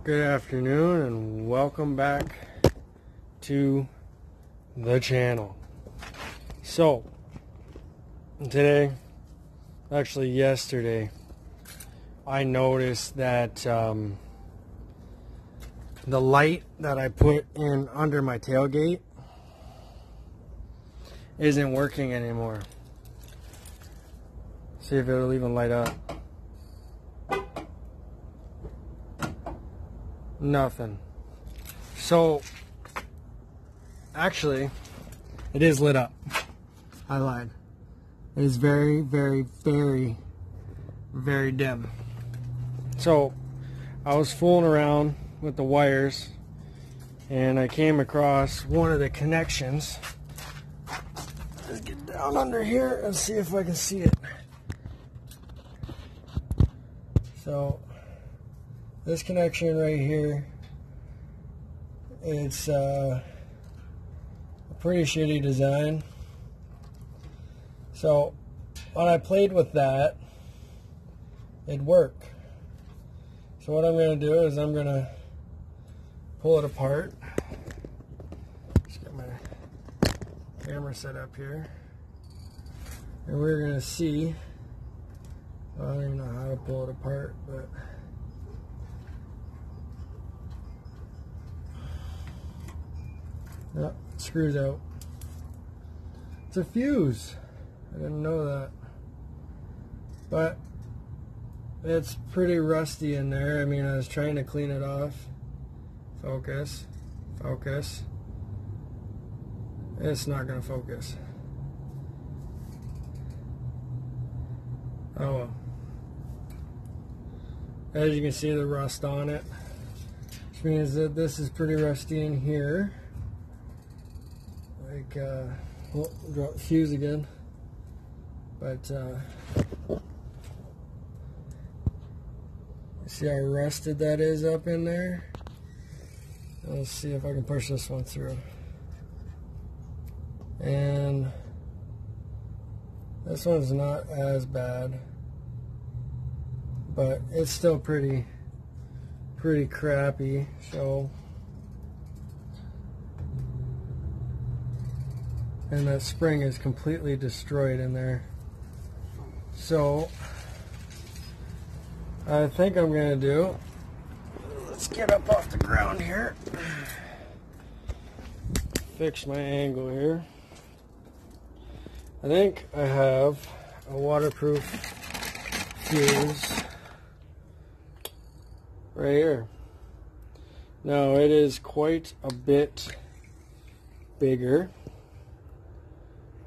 Good afternoon and welcome back to the channel. So today, actually yesterday, I noticed that the light that I put in under my tailgate isn't working anymore. See if it'll even light up. Nothing. So actually it is lit up. I lied. It is very, very, very, very dim. So I was fooling around with the wires and I came across one of the connections. Let's get down under here and see if I can see it. So this connection right here, it's a pretty shitty design. So when I played with that, it worked. So what I'm going to do is I'm going to pull it apart. Just get my camera set up here. And we're going to see, I don't even know how to pull it apart, but yep, it screws out. It's a fuse. I didn't know that. But it's pretty rusty in there. I mean, I was trying to clean it off. Focus. Focus. It's not going to focus. Oh well. As you can see, the rust on it, which means that this is pretty rusty in here. Like, oh, drop the fuse again. But, see how rusted that is up in there? Let's see if I can push this one through. And this one's not as bad, but it's still pretty crappy. So, and that spring is completely destroyed in there. So I think I'm gonna do, let's get up off the ground here, fix my angle here. I think I have a waterproof fuse right here. Now it is quite a bit bigger.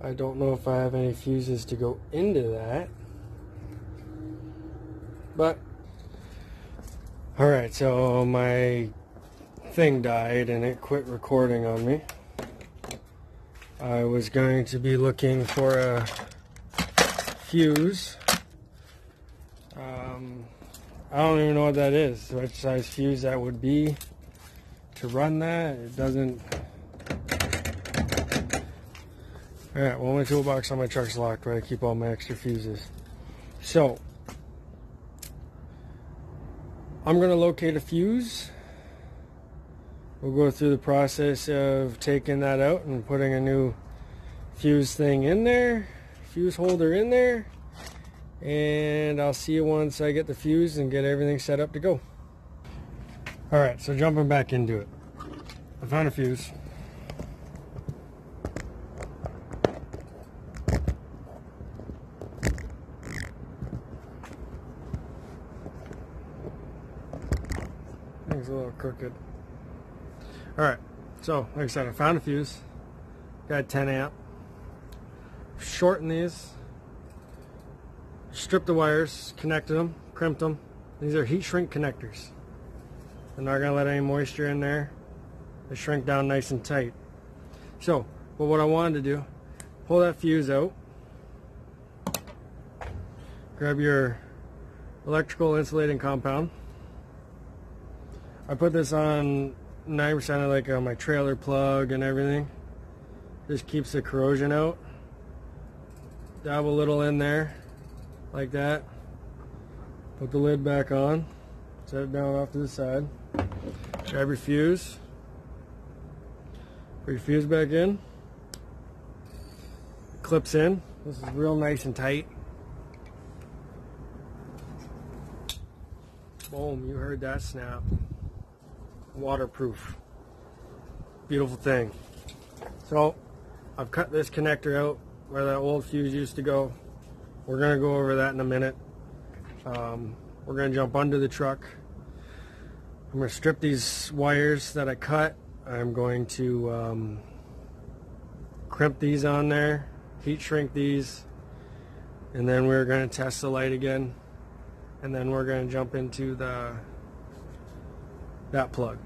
I don't know if I have any fuses to go into that. But, alright, so my thing died and it quit recording on me. I was going to be looking for a fuse. I don't even know what that is, what size fuse that would be to run that. It doesn't. Alright, well, my toolbox on my truck's locked where I keep all my extra fuses. So I'm going to locate a fuse. We'll go through the process of taking that out and putting a new fuse thing in there, fuse holder in there, and I'll see you once I get the fuse and get everything set up to go. Alright, so jumping back into it. I found a fuse. It's a little crooked. Alright, so like I said, I found a fuse. Got 10 amp. Shorten these. Stripped the wires, connected them, crimped them. These are heat shrink connectors. They're not going to let any moisture in there. They shrink down nice and tight. So, but what I wanted to do, pull that fuse out. Grab your electrical insulating compound. I put this on 90% of like my trailer plug and everything. Just keeps the corrosion out. Dab a little in there, like that. Put the lid back on. Set it down off to the side. Grab your fuse. Put your fuse back in. Clips in. This is real nice and tight. Boom, you heard that snap. Waterproof. Beautiful thing. So, I've cut this connector out where that old fuse used to go. We're going to go over that in a minute. We're going to jump under the truck. I'm going to strip these wires that I cut. I'm going to crimp these on there, heat shrink these, and then we're going to test the light again, and then we're going to jump into that plug.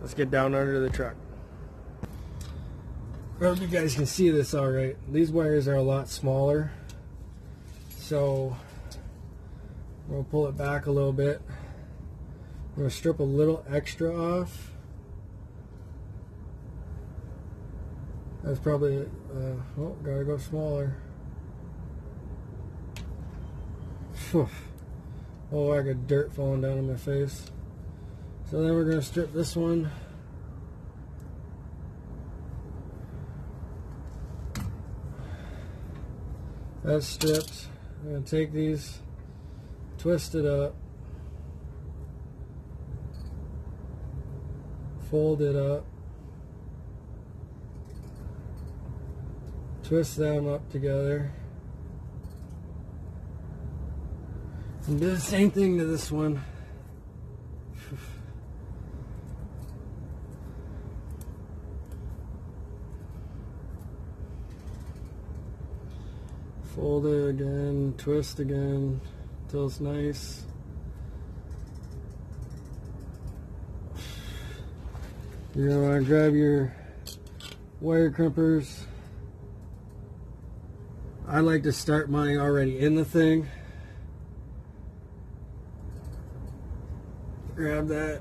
Let's get down under the truck. I hope you guys can see this all right. These wires are a lot smaller, so we'll pull it back a little bit. I'm going to strip a little extra off. That's probably, oh, gotta go smaller. Oh, I got dirt falling down on my face. So then we're going to strip this one. That's stripped. I'm going to take these, twist it up, fold it up, twist them up together, and do the same thing to this one. Fold it again, twist again until it's nice. You're going to want to grab your wire crimpers. I like to start mine already in the thing. Grab that.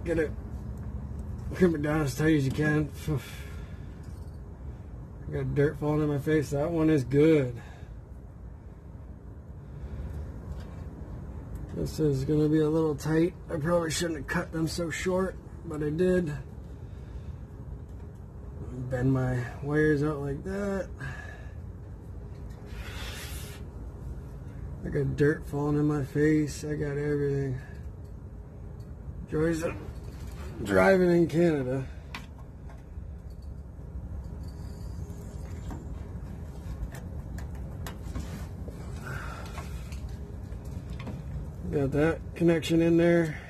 Get it. Crimp it down as tight as you can. I got dirt falling in my face. That one is good. This is going to be a little tight. I probably shouldn't have cut them so short, but I did. Bend my wires out like that. I got dirt falling in my face. I got everything. Joys of driving in Canada. Got that connection in there.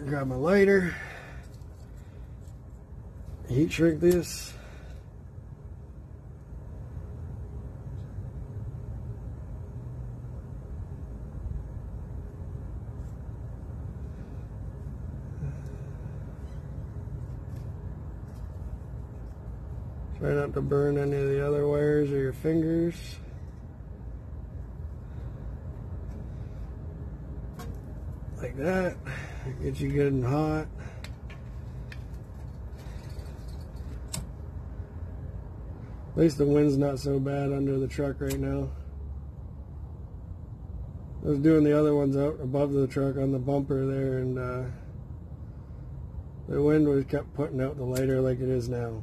Grab my lighter. Heat shrink this. Try not to burn any of the other wires or your fingers. Like that. Get you good and hot. At least the wind's not so bad under the truck right now. I was doing the other ones out above the truck on the bumper there, and the wind was kept putting out the lighter like it is now.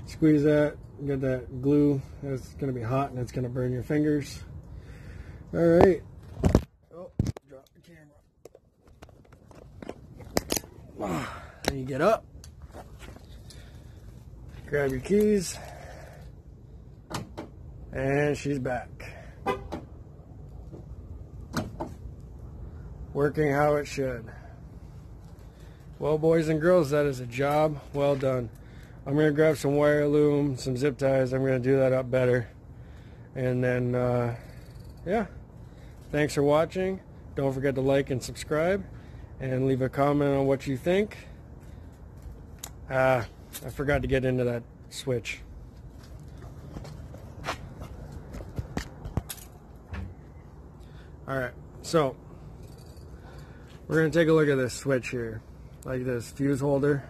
Squeeze that, get that glue. It's going to be hot and it's going to burn your fingers. Alright. Oh, drop the camera. Then you get up. Grab your keys, and she's back. Working how it should. Well, boys and girls, that is a job well done. I'm going to grab some wire loom, some zip ties. I'm going to do that up better. And then, yeah. Thanks for watching. Don't forget to like and subscribe, and leave a comment on what you think. I forgot to get into that switch. Alright, so we're going to take a look at this switch here. Like this fuse holder.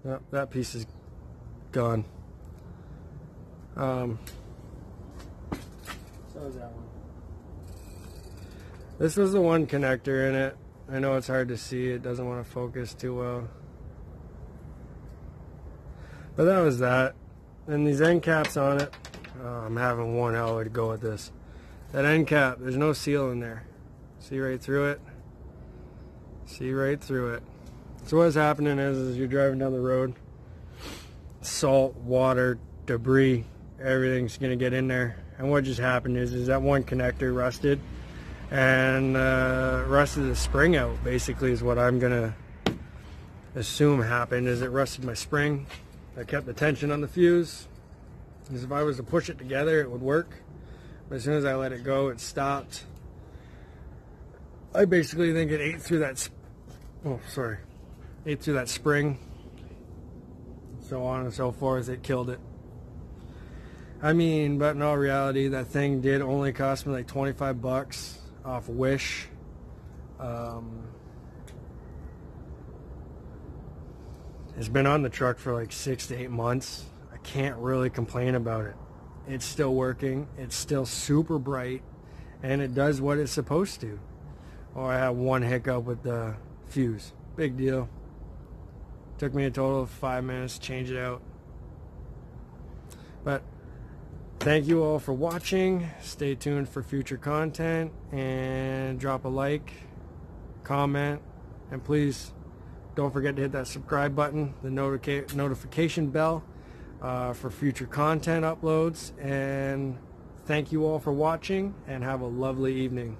Oh, that piece is gone. So is that one. This was the one connector in it. I know it's hard to see, it doesn't want to focus too well. But that was that. And these end caps on it, I'm having one hell of a go at this. That end cap, there's no seal in there. See right through it? See right through it. So what's happening is you're driving down the road, salt, water, debris, everything's gonna get in there. And what just happened is that one connector rusted, and rusted the spring out, basically, is what I'm gonna assume happened. Is it rusted my spring. I kept the tension on the fuse, because if I was to push it together it would work, but as soon as I let it go it stopped. I basically think it ate through that spring, so on and so forth. It killed it. I mean, but in all reality, that thing did only cost me like 25 bucks off Wish. It's been on the truck for like 6 to 8 months. I can't really complain about it. It's still working. It's still super bright, and it does what it's supposed to. Or I have one hiccup with the fuse. Big deal. Took me a total of 5 minutes to change it out. But thank you all for watching. Stay tuned for future content, and drop a like, comment, and please don't forget to hit that subscribe button, the notification bell for future content uploads. And thank you all for watching, and have a lovely evening.